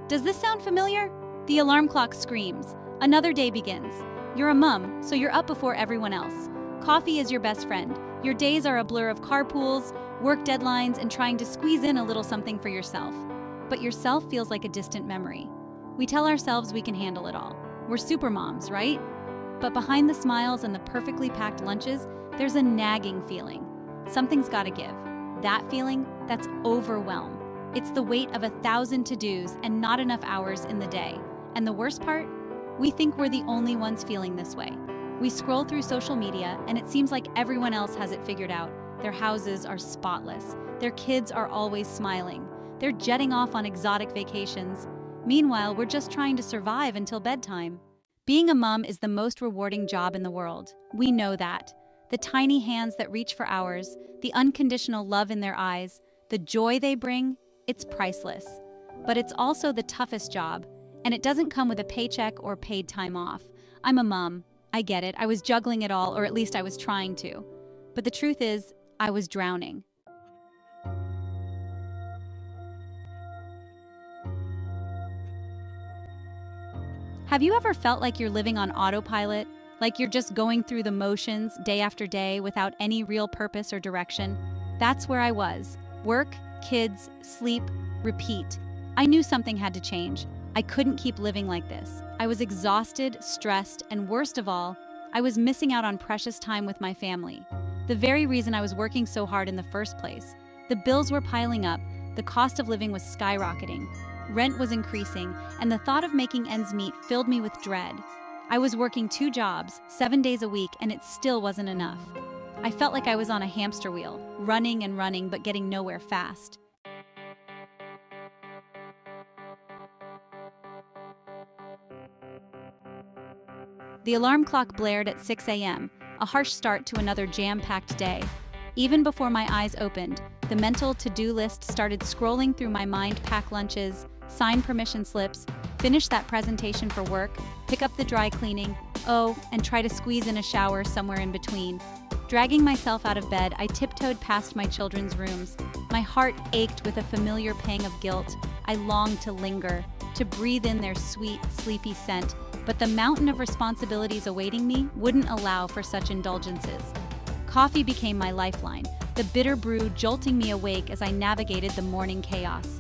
Does this sound familiar? The alarm clock screams. Another day begins. You're a mom, so you're up before everyone else. Coffee is your best friend. Your days are a blur of carpools, work deadlines, and trying to squeeze in a little something for yourself. But yourself feels like a distant memory. We tell ourselves we can handle it all. We're super moms, right? But behind the smiles and the perfectly packed lunches, there's a nagging feeling. Something's gotta give. That feeling, that's overwhelm. It's the weight of 1,000 to-dos and not enough hours in the day. And the worst part? We think we're the only ones feeling this way. We scroll through social media and it seems like everyone else has it figured out. Their houses are spotless. Their kids are always smiling. They're jetting off on exotic vacations. Meanwhile, we're just trying to survive until bedtime. Being a mom is the most rewarding job in the world. We know that. The tiny hands that reach for ours, the unconditional love in their eyes, the joy they bring, it's priceless. But it's also the toughest job, and it doesn't come with a paycheck or paid time off. I'm a mom. I get it. I was juggling it all, or at least I was trying to. But the truth is, I was drowning. Have you ever felt like you're living on autopilot? Like you're just going through the motions day after day without any real purpose or direction? That's where I was. Work, kids, sleep, repeat. I knew something had to change. I couldn't keep living like this. I was exhausted, stressed, and worst of all, I was missing out on precious time with my family. The very reason I was working so hard in the first place. The bills were piling up, the cost of living was skyrocketing. Rent was increasing, and the thought of making ends meet filled me with dread. I was working 2 jobs, 7 days a week, and it still wasn't enough. I felt like I was on a hamster wheel, running and running, but getting nowhere fast. The alarm clock blared at 6 a.m., a harsh start to another jam-packed day. Even before my eyes opened, the mental to-do list started scrolling through my mind: pack lunches, sign permission slips, finish that presentation for work, pick up the dry cleaning, and try to squeeze in a shower somewhere in between. Dragging myself out of bed, I tiptoed past my children's rooms. My heart ached with a familiar pang of guilt. I longed to linger, to breathe in their sweet, sleepy scent, but the mountain of responsibilities awaiting me wouldn't allow for such indulgences. Coffee became my lifeline, the bitter brew jolting me awake as I navigated the morning chaos.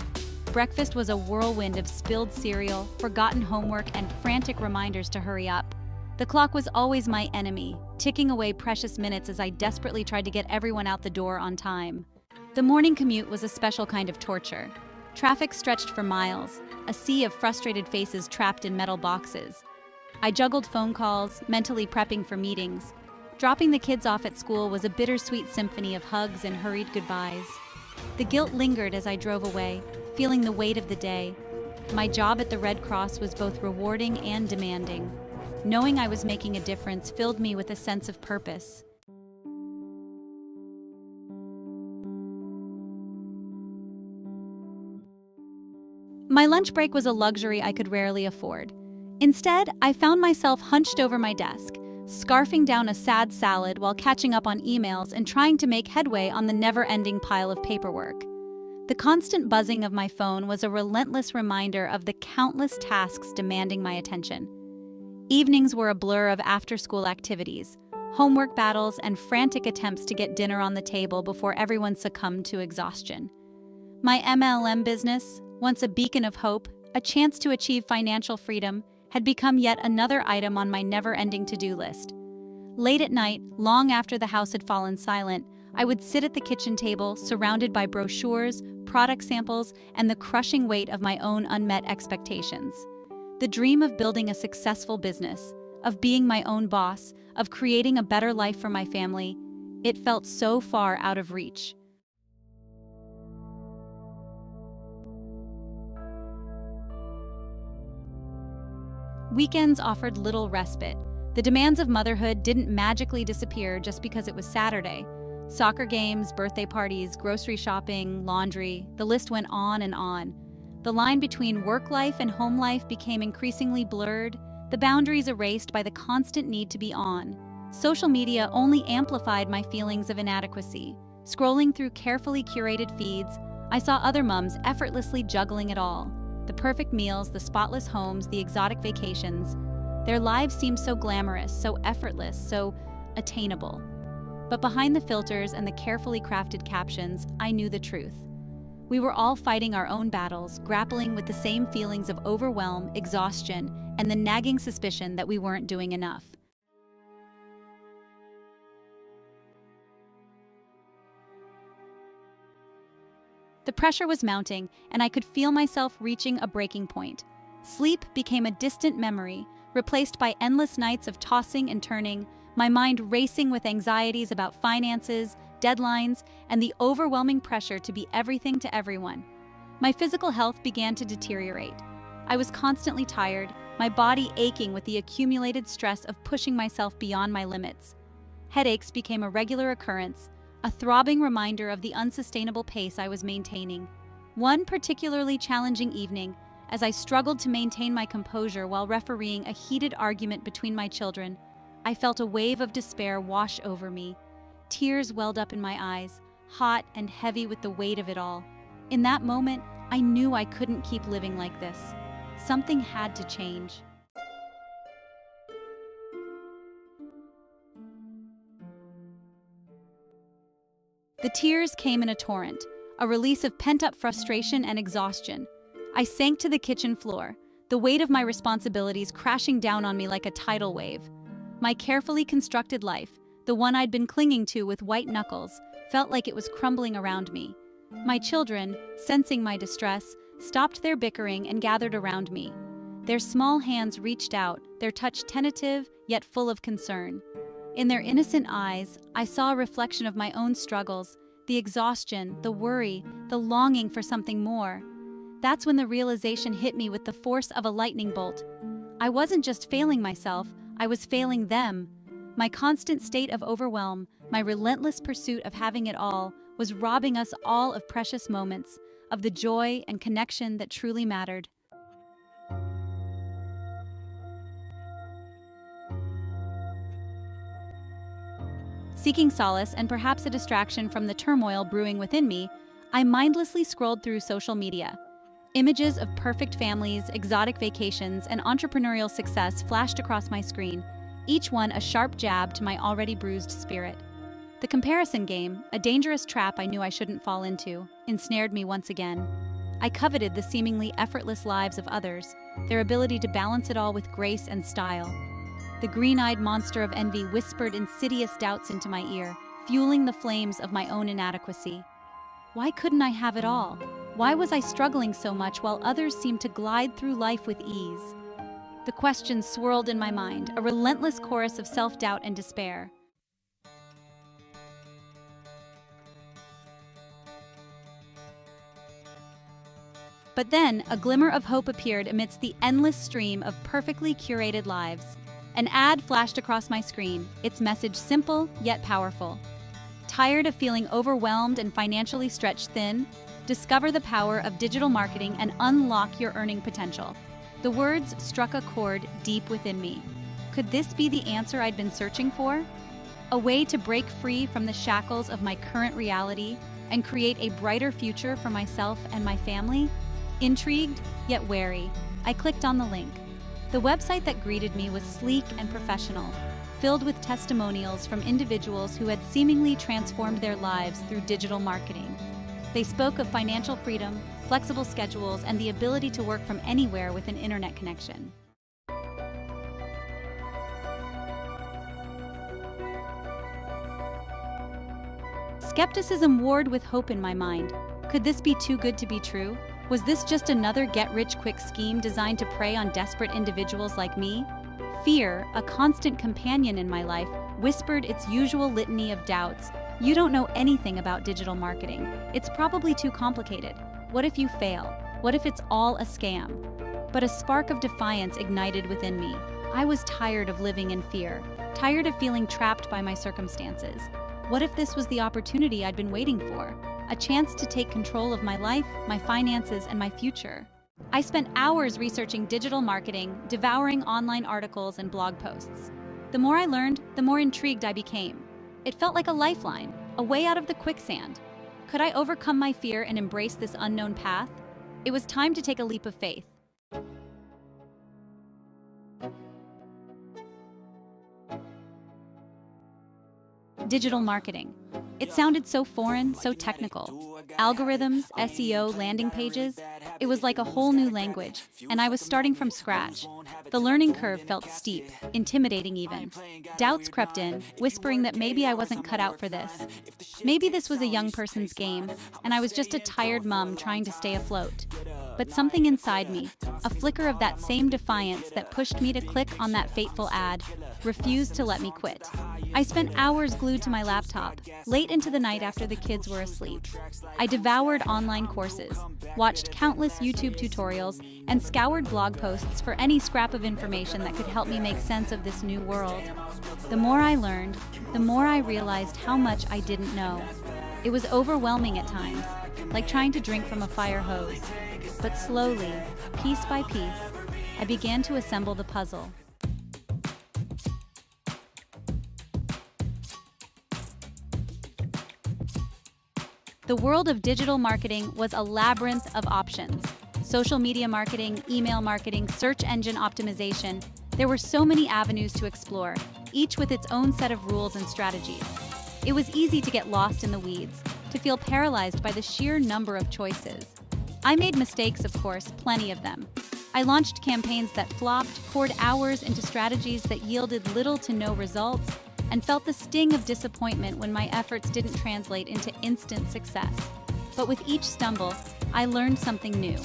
Breakfast was a whirlwind of spilled cereal, forgotten homework, and frantic reminders to hurry up. The clock was always my enemy, ticking away precious minutes as I desperately tried to get everyone out the door on time. The morning commute was a special kind of torture. Traffic stretched for miles, a sea of frustrated faces trapped in metal boxes. I juggled phone calls, mentally prepping for meetings. Dropping the kids off at school was a bittersweet symphony of hugs and hurried goodbyes. The guilt lingered as I drove away, feeling the weight of the day. My job at the Red Cross was both rewarding and demanding. Knowing I was making a difference filled me with a sense of purpose. My lunch break was a luxury I could rarely afford. Instead, I found myself hunched over my desk, scarfing down a sad salad while catching up on emails and trying to make headway on the never-ending pile of paperwork. The constant buzzing of my phone was a relentless reminder of the countless tasks demanding my attention. Evenings were a blur of after-school activities, homework battles, and frantic attempts to get dinner on the table before everyone succumbed to exhaustion. My MLM business, once a beacon of hope, a chance to achieve financial freedom, had become yet another item on my never-ending to-do list. Late at night, long after the house had fallen silent, I would sit at the kitchen table, surrounded by brochures, product samples, and the crushing weight of my own unmet expectations. The dream of building a successful business, of being my own boss, of creating a better life for my family, it felt so far out of reach. Weekends offered little respite. The demands of motherhood didn't magically disappear just because it was Saturday. Soccer games, birthday parties, grocery shopping, laundry, the list went on and on. The line between work life and home life became increasingly blurred, the boundaries erased by the constant need to be on. Social media only amplified my feelings of inadequacy. Scrolling through carefully curated feeds, I saw other moms effortlessly juggling it all. The perfect meals, the spotless homes, the exotic vacations. Their lives seemed so glamorous, so effortless, so attainable. But behind the filters and the carefully crafted captions, I knew the truth. We were all fighting our own battles, grappling with the same feelings of overwhelm, exhaustion, and the nagging suspicion that we weren't doing enough. The pressure was mounting, and I could feel myself reaching a breaking point. Sleep became a distant memory, replaced by endless nights of tossing and turning, my mind racing with anxieties about finances, deadlines, and the overwhelming pressure to be everything to everyone. My physical health began to deteriorate. I was constantly tired, my body aching with the accumulated stress of pushing myself beyond my limits. Headaches became a regular occurrence, a throbbing reminder of the unsustainable pace I was maintaining. One particularly challenging evening, as I struggled to maintain my composure while refereeing a heated argument between my children, I felt a wave of despair wash over me. Tears welled up in my eyes, hot and heavy with the weight of it all. In that moment, I knew I couldn't keep living like this. Something had to change. The tears came in a torrent, a release of pent-up frustration and exhaustion. I sank to the kitchen floor, the weight of my responsibilities crashing down on me like a tidal wave. My carefully constructed life, the one I'd been clinging to with white knuckles, felt like it was crumbling around me. My children, sensing my distress, stopped their bickering and gathered around me. Their small hands reached out, their touch tentative yet full of concern. In their innocent eyes, I saw a reflection of my own struggles, the exhaustion, the worry, the longing for something more. That's when the realization hit me with the force of a lightning bolt. I wasn't just failing myself, I was failing them. My constant state of overwhelm, my relentless pursuit of having it all, was robbing us all of precious moments, of the joy and connection that truly mattered. Seeking solace and perhaps a distraction from the turmoil brewing within me, I mindlessly scrolled through social media. Images of perfect families, exotic vacations, and entrepreneurial success flashed across my screen, each one a sharp jab to my already bruised spirit. The comparison game, a dangerous trap I knew I shouldn't fall into, ensnared me once again. I coveted the seemingly effortless lives of others, their ability to balance it all with grace and style. The green-eyed monster of envy whispered insidious doubts into my ear, fueling the flames of my own inadequacy. Why couldn't I have it all? Why was I struggling so much while others seemed to glide through life with ease? The questions swirled in my mind, a relentless chorus of self-doubt and despair. But then, a glimmer of hope appeared amidst the endless stream of perfectly curated lives. An ad flashed across my screen, its message simple yet powerful. Tired of feeling overwhelmed and financially stretched thin? Discover the power of digital marketing and unlock your earning potential. The words struck a chord deep within me. Could this be the answer I'd been searching for? A way to break free from the shackles of my current reality and create a brighter future for myself and my family? Intrigued, yet wary, I clicked on the link. The website that greeted me was sleek and professional, filled with testimonials from individuals who had seemingly transformed their lives through digital marketing. They spoke of financial freedom, flexible schedules, and the ability to work from anywhere with an internet connection. Skepticism warred with hope in my mind. Could this be too good to be true? Was this just another get-rich-quick scheme designed to prey on desperate individuals like me? Fear, a constant companion in my life, whispered its usual litany of doubts. You don't know anything about digital marketing. It's probably too complicated. What if you fail? What if it's all a scam? But a spark of defiance ignited within me. I was tired of living in fear, tired of feeling trapped by my circumstances. What if this was the opportunity I'd been waiting for? A chance to take control of my life, my finances, and my future. I spent hours researching digital marketing, devouring online articles and blog posts. The more I learned, the more intrigued I became. It felt like a lifeline, a way out of the quicksand. Could I overcome my fear and embrace this unknown path? It was time to take a leap of faith. Digital marketing. It sounded so foreign, so technical. Algorithms, SEO, landing pages. It was like a whole new language, and I was starting from scratch. The learning curve felt steep, intimidating even. Doubts crept in, whispering that maybe I wasn't cut out for this. Maybe this was a young person's game, and I was just a tired mom trying to stay afloat. But something inside me, a flicker of that same defiance that pushed me to click on that fateful ad, refused to let me quit. I spent hours glued to my laptop, late into the night after the kids were asleep. I devoured online courses, watched countless YouTube tutorials, and scoured blog posts for any scrap of information that could help me make sense of this new world. The more I learned, the more I realized how much I didn't know. It was overwhelming at times, like trying to drink from a fire hose. But slowly, piece by piece, I began to assemble the puzzle. The world of digital marketing was a labyrinth of options. Social media marketing, email marketing, search engine optimization. There were so many avenues to explore, each with its own set of rules and strategies. It was easy to get lost in the weeds, to feel paralyzed by the sheer number of choices. I made mistakes, of course, plenty of them. I launched campaigns that flopped, poured hours into strategies that yielded little to no results, and felt the sting of disappointment when my efforts didn't translate into instant success. But with each stumble, I learned something new.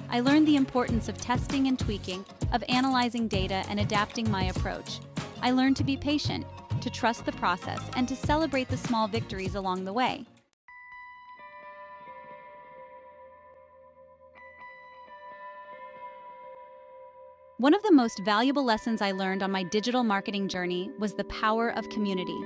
I learned the importance of testing and tweaking, of analyzing data and adapting my approach. I learned to be patient, to trust the process, and to celebrate the small victories along the way. One of the most valuable lessons I learned on my digital marketing journey was the power of community.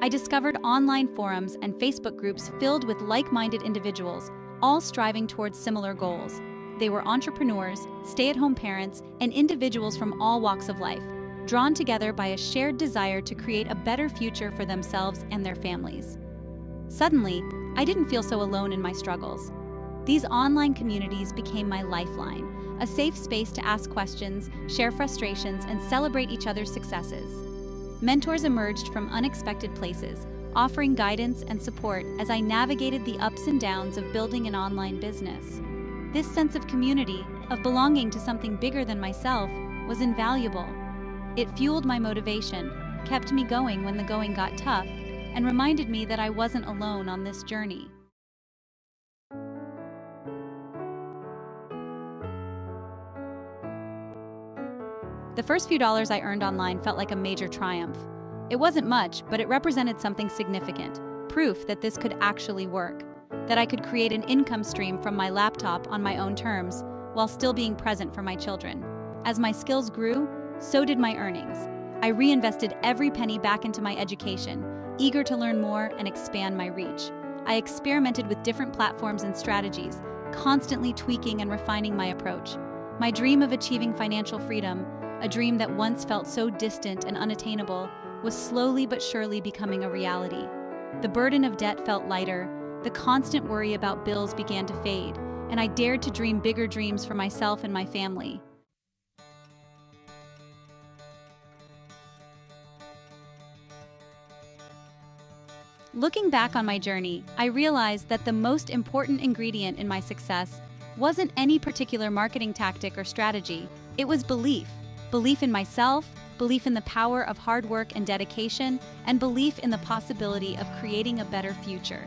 I discovered online forums and Facebook groups filled with like-minded individuals, all striving towards similar goals. They were entrepreneurs, stay-at-home parents, and individuals from all walks of life, drawn together by a shared desire to create a better future for themselves and their families. Suddenly, I didn't feel so alone in my struggles. These online communities became my lifeline, a safe space to ask questions, share frustrations, and celebrate each other's successes. Mentors emerged from unexpected places, offering guidance and support as I navigated the ups and downs of building an online business. This sense of community, of belonging to something bigger than myself, was invaluable. It fueled my motivation, kept me going when the going got tough, and reminded me that I wasn't alone on this journey. The first few dollars I earned online felt like a major triumph. It wasn't much, but it represented something significant, proof that this could actually work, that I could create an income stream from my laptop on my own terms, while still being present for my children. As my skills grew, so did my earnings. I reinvested every penny back into my education, eager to learn more and expand my reach. I experimented with different platforms and strategies, constantly tweaking and refining my approach. My dream of achieving financial freedom, a dream that once felt so distant and unattainable, was slowly but surely becoming a reality. The burden of debt felt lighter, the constant worry about bills began to fade, and I dared to dream bigger dreams for myself and my family. Looking back on my journey, I realized that the most important ingredient in my success wasn't any particular marketing tactic or strategy. It was belief. Belief in myself, belief in the power of hard work and dedication, and belief in the possibility of creating a better future.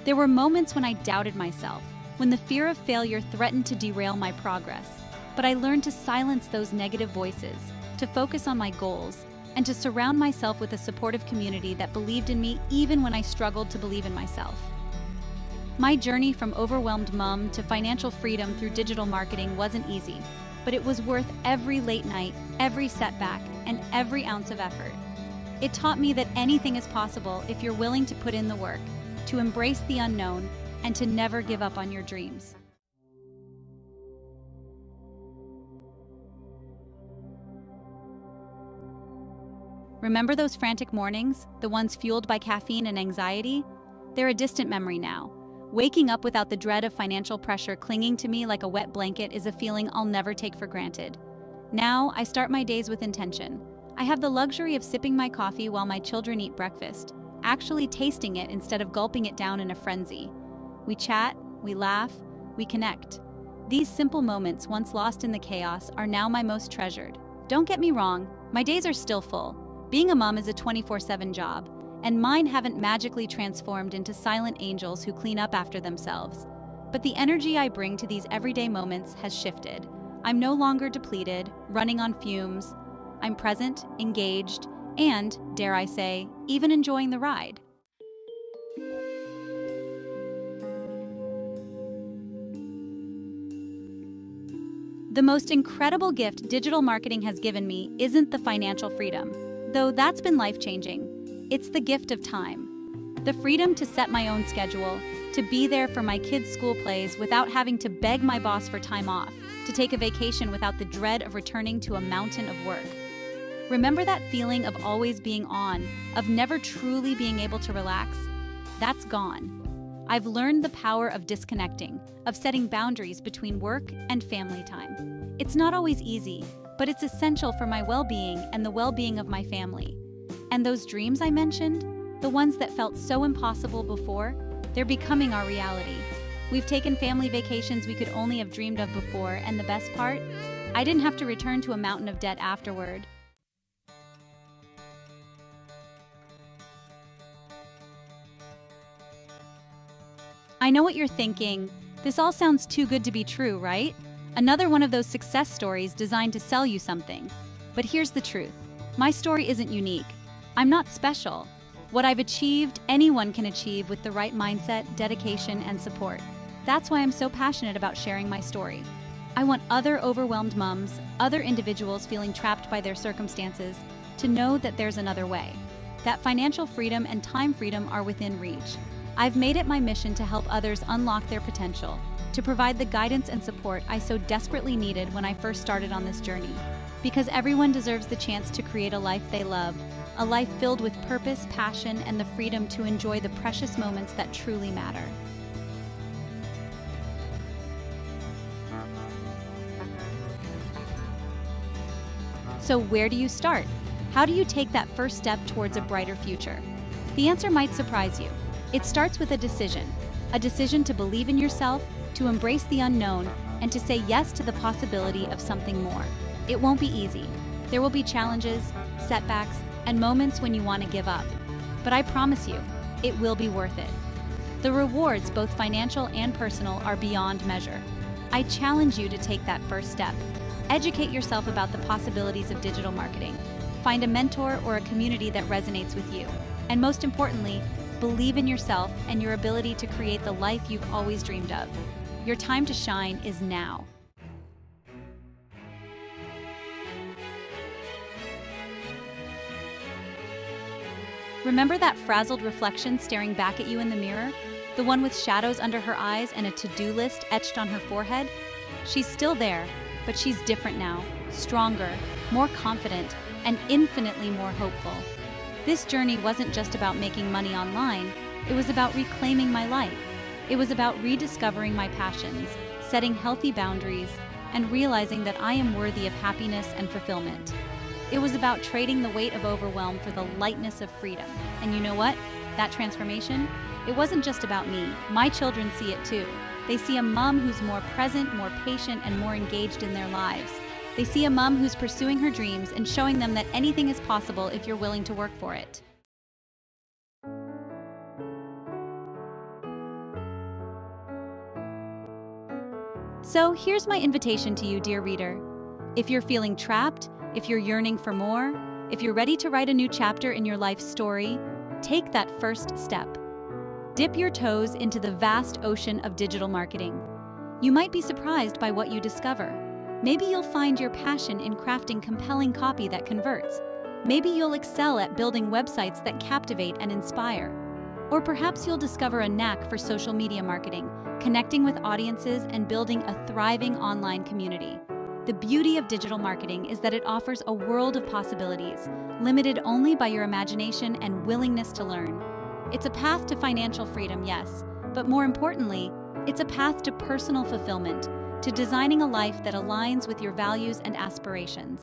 There were moments when I doubted myself, when the fear of failure threatened to derail my progress. But I learned to silence those negative voices, to focus on my goals, and to surround myself with a supportive community that believed in me even when I struggled to believe in myself. My journey from overwhelmed mom to financial freedom through digital marketing wasn't easy, but it was worth every late night, every setback, and every ounce of effort. It taught me that anything is possible if you're willing to put in the work, to embrace the unknown, and to never give up on your dreams. Remember those frantic mornings, the ones fueled by caffeine and anxiety? They're a distant memory now. Waking up without the dread of financial pressure clinging to me like a wet blanket is a feeling I'll never take for granted. Now, I start my days with intention. I have the luxury of sipping my coffee while my children eat breakfast, actually tasting it instead of gulping it down in a frenzy. We chat, we laugh, we connect. These simple moments, once lost in the chaos, are now my most treasured. Don't get me wrong, my days are still full. Being a mom is a 24/7 job, and mine haven't magically transformed into silent angels who clean up after themselves. But the energy I bring to these everyday moments has shifted. I'm no longer depleted, running on fumes. I'm present, engaged, and, dare I say, even enjoying the ride. The most incredible gift digital marketing has given me isn't the financial freedom, though that's been life-changing. It's the gift of time. The freedom to set my own schedule, to be there for my kids' school plays without having to beg my boss for time off, to take a vacation without the dread of returning to a mountain of work. Remember that feeling of always being on, of never truly being able to relax? That's gone. I've learned the power of disconnecting, of setting boundaries between work and family time. It's not always easy, but it's essential for my well-being and the well-being of my family. And those dreams I mentioned, the ones that felt so impossible before, they're becoming our reality. We've taken family vacations we could only have dreamed of before, and the best part? I didn't have to return to a mountain of debt afterward. I know what you're thinking. This all sounds too good to be true, right? Another one of those success stories designed to sell you something. But here's the truth. My story isn't unique. I'm not special. What I've achieved, anyone can achieve with the right mindset, dedication, and support. That's why I'm so passionate about sharing my story. I want other overwhelmed moms, other individuals feeling trapped by their circumstances, to know that there's another way. That financial freedom and time freedom are within reach. I've made it my mission to help others unlock their potential, to provide the guidance and support I so desperately needed when I first started on this journey. Because everyone deserves the chance to create a life they love, a life filled with purpose, passion, and the freedom to enjoy the precious moments that truly matter. So where do you start? How do you take that first step towards a brighter future? The answer might surprise you. It starts with a decision to believe in yourself, to embrace the unknown, and to say yes to the possibility of something more. It won't be easy. There will be challenges, setbacks, and moments when you want to give up. But I promise you, it will be worth it. The rewards, both financial and personal, are beyond measure. I challenge you to take that first step. Educate yourself about the possibilities of digital marketing. Find a mentor or a community that resonates with you. And most importantly, believe in yourself and your ability to create the life you've always dreamed of. Your time to shine is now. Remember that frazzled reflection staring back at you in the mirror? The one with shadows under her eyes and a to-do list etched on her forehead? She's still there, but she's different now, stronger, more confident, and infinitely more hopeful. This journey wasn't just about making money online, it was about reclaiming my life. It was about rediscovering my passions, setting healthy boundaries, and realizing that I am worthy of happiness and fulfillment. It was about trading the weight of overwhelm for the lightness of freedom. And you know what? That transformation, it wasn't just about me. My children see it too. They see a mom who's more present, more patient, and more engaged in their lives. They see a mom who's pursuing her dreams and showing them that anything is possible if you're willing to work for it. So here's my invitation to you, dear reader. If you're feeling trapped, if you're yearning for more, if you're ready to write a new chapter in your life's story, take that first step. Dip your toes into the vast ocean of digital marketing. You might be surprised by what you discover. Maybe you'll find your passion in crafting compelling copy that converts. Maybe you'll excel at building websites that captivate and inspire. Or perhaps you'll discover a knack for social media marketing, connecting with audiences and building a thriving online community. The beauty of digital marketing is that it offers a world of possibilities, limited only by your imagination and willingness to learn. It's a path to financial freedom, yes, But more importantly, it's a path to personal fulfillment, to designing a life that aligns with your values and aspirations.